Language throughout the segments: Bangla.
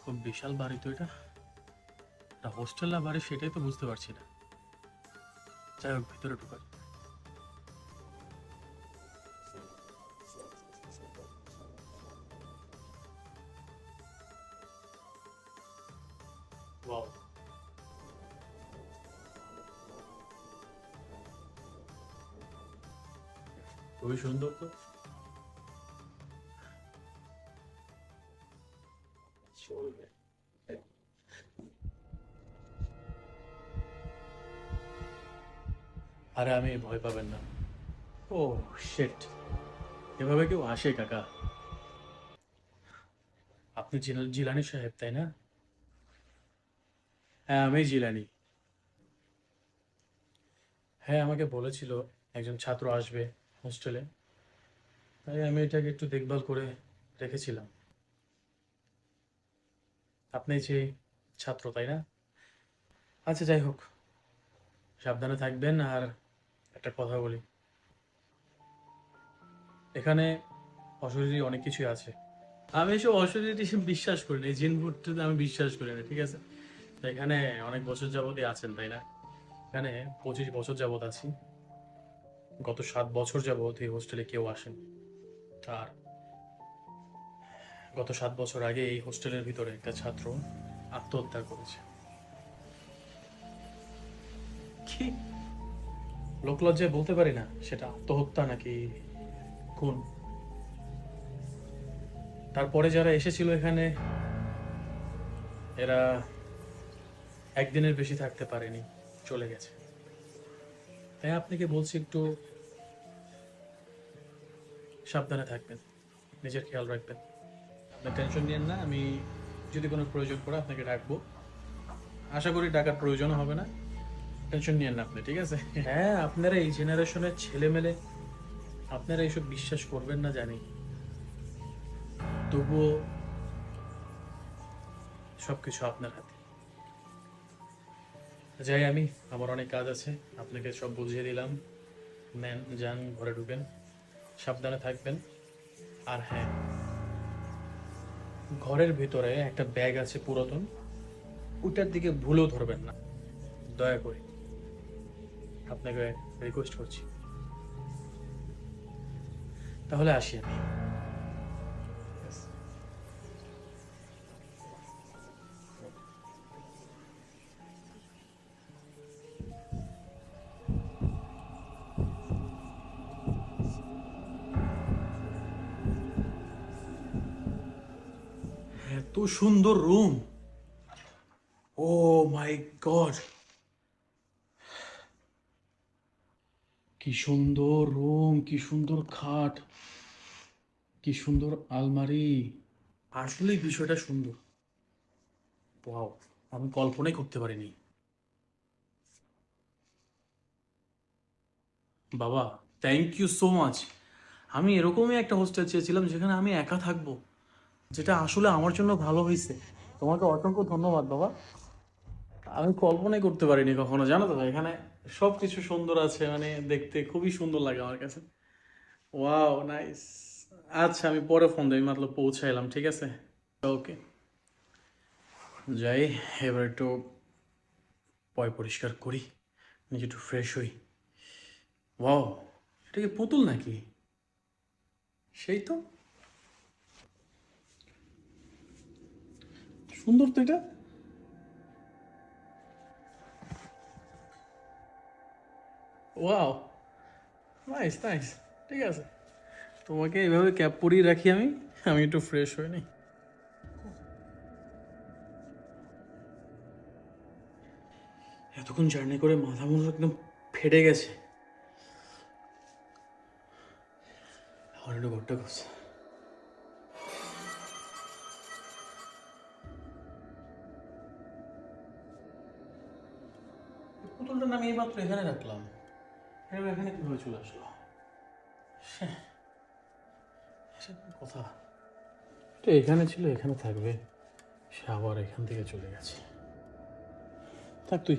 খুব বিশাল বাড়ি তো এটা। এটা হোস্টেল না বাড়ি সেটাই তো বুঝতে পারছি না। যাই হোক, ভিতরে ঢুকাই। ওয়াও, খুবই সুন্দর তো। চলবে। আরে আমি ভয় পাবেন না। ও শিট, এভাবে কেউ আসে কাকা? আপনি জিলানি সাহেব তাই না? হ্যাঁ, আমি জিলানি। হ্যাঁ, আমাকে বলেছিল একজন ছাত্র আসবে হোস্টেলে, তাই আমি এটাকে একটু দেখভাল করে রেখেছিলাম। আপনি যে ছাত্র তাই না? আচ্ছা, যাই হোক, সাবধানে থাকবেন। আর একটা কথা বলি, এখানে অশরীরী অনেক কিছুই আছে। আমি এসব অশরীরী বিশ্বাস করি না, এই জিন ভূতটাতে আমি বিশ্বাস করি না, ঠিক আছে? তো এখানে অনেক বছর যাবতই আছেন তাই না? এখানে 25 বছর যাবত আছি। গত 7 বছর যাবত এই হোস্টেলে কেউ আসেন। আর গত 7 বছর আগে এই হোস্টেলের ভিতরে একটা ছাত্র আত্মহত্যা করেছে। কি? লোকলজ্জায় বলতে পারি না সেটা আত্মহত্যা নাকি খুন। তারপরে যারা এসেছিল এখানে, এরা একদিনের বেশি থাকতে পারেনি, চলে গেছে। তাই আপনাকে বলছি একটু সাবধানে থাকবেন, নিজের খেয়াল রাখবেন। আপনি টেনশন নিয়েন না, আমি যদি কোনো প্রয়োজন পড়ে আপনাকে ডাকবো। আশা করি ডাকার প্রয়োজনও হবে না। টেনশন নিয়েন না আপনি, ঠিক আছে? হ্যাঁ, আপনারা এই জেনারেশনের ছেলেমেলে, আপনারা এইসব বিশ্বাস করবেন না জানি, তবুও সবকিছু আপনার হাতে। যাই আমি, আমার অনেক কাজ আছে। আপনাকে সব বুঝিয়ে দিলাম। নেন, যান, ঘরে ঢুকেন, সাবধানে থাকবেন। আর হ্যাঁ, ঘরের ভিতরে একটা ব্যাগ আছে পুরাতন, ওটার দিকে ভুলেও ধরবেন না, দয়া করে আপনাকে রিকোয়েস্ট করছি। তাহলে আসি আমি। এত সুন্দর রুম! ও মাই গড, কি সুন্দর রুম, কি সুন্দর খাট, কি সুন্দর আলমারি। আসলেই বিষয়টা সুন্দর। ওয়াও, আমি কল্পনাই করতে পারিনি। বাবা, থ্যাংক ইউ সো মাচ। আমি এরকমই একটা হোস্টেল চেয়েছিলাম যেখানে আমি একা থাকবো, যেটা আসলে আমার জন্য ভালো হয়েছে। তোমাকে অসংখ্য ধন্যবাদ বাবা। আমি কল্পনাই করতে পারিনি কখনো, জানো তো এখানে সব কিছু সুন্দর আছে, মানে দেখতে খুবই সুন্দর লাগে আমার কাছে। Wow, nice. আচ্ছা, আমি পরে ফোন দিই, মাত্র পৌঁছাইলাম, ঠিক আছে? ওকে, যাই। এবার একটু পয় পরিষ্কার করি, নিজে একটু ফ্রেশ হই। ওয়াও, এটা কি পুতুল নাকি? সেই তো, সুন্দর তো এটা। Wow, nice nice. ঠিক আছে, তোমাকে এইভাবে ক্যাপ পরিয়ে রাখি আমি, আমি একটু ফ্রেশ হয়ে নিই। এতক্ষণ জার্নি করে মাথা মুন্ডু একদম ফেটে গেছে। এখন একটু ঘরটা গোছ। পুতুলটার নাম এই মাত্র এখানে রাখলাম, এবার এখানে কিভাবে চলে আসলো? হ্যাঁ, সে কোন কথা। এটা এখানে ছিল, এখানে থাকবে, সে আবার এখান থেকে চলে গেছে। থাক তুই,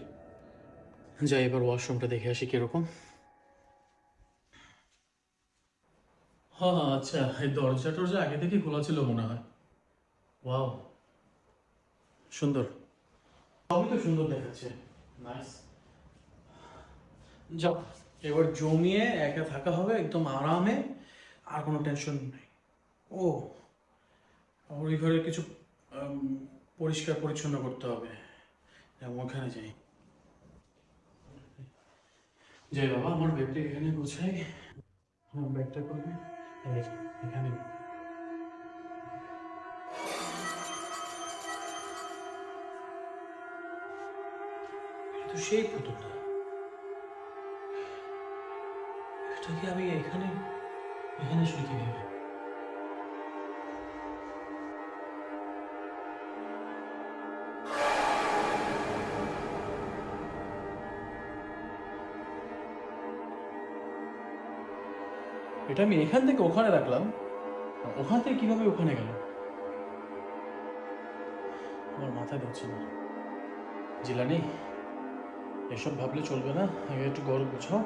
যাই এবার ওয়াশরুমটা দেখে আসি কিরকম। হ্যাঁ আচ্ছা, এই দরজা টরজা আগে থেকে খোলা ছিল মনে হয়। ওয়াও, সুন্দর, সবই তো সুন্দর দেখাচ্ছে। নাইস। যাও, এবার জমিয়ে একা থাকা হবে একদম আরামে, আর কোনো টেনশন নেই। ও, ওই ঘরে কিছু পরিষ্কার পরিচ্ছন্ন করতে হবে। ওখানে যাই। যাই বাবা, আমার ব্যাগটা এখানে গোছাই। আমার ব্যাগটা করবে এখানে। তো সেই পুতুলটা, এটাকে আমি এখানে এখানে শুনে কিভাবে? এটা আমি এখান থেকে ওখানে রাখলাম, ওখান থেকে কিভাবে ওখানে গেল? আমার মাথায় ধরছে না। জিলানি, এসব ভাবলে চলবে না। আগে একটু গরম গুছাও,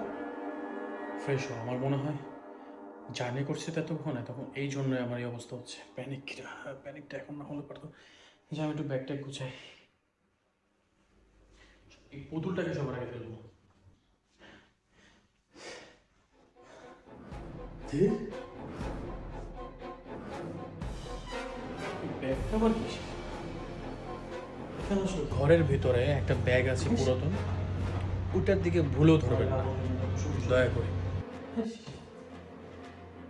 ফ্রেশ হও। আমার মনে হয় জার্নি করছি তো এতক্ষণে, তখন এই জন্যই আমার এই অবস্থা হচ্ছে। প্যানিকটা এখন না হলে পারতো। যে আমি একটু ব্যাগটা গুছাই, এই পুতুলটাকে সবার আগে ফেলবো। ব্যাগটা আবার কি? এখানে আসলে ঘরের ভিতরে একটা ব্যাগ আছে পুরাতন, ওটার দিকে ভুলেও ধরবেন না দয়া করে।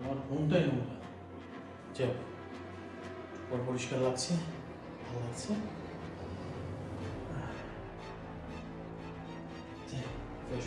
আমার ঘুমটাই নোংরা। যাও, পরিষ্কার লাগছে, ভালো লাগছে। ফ্রেশ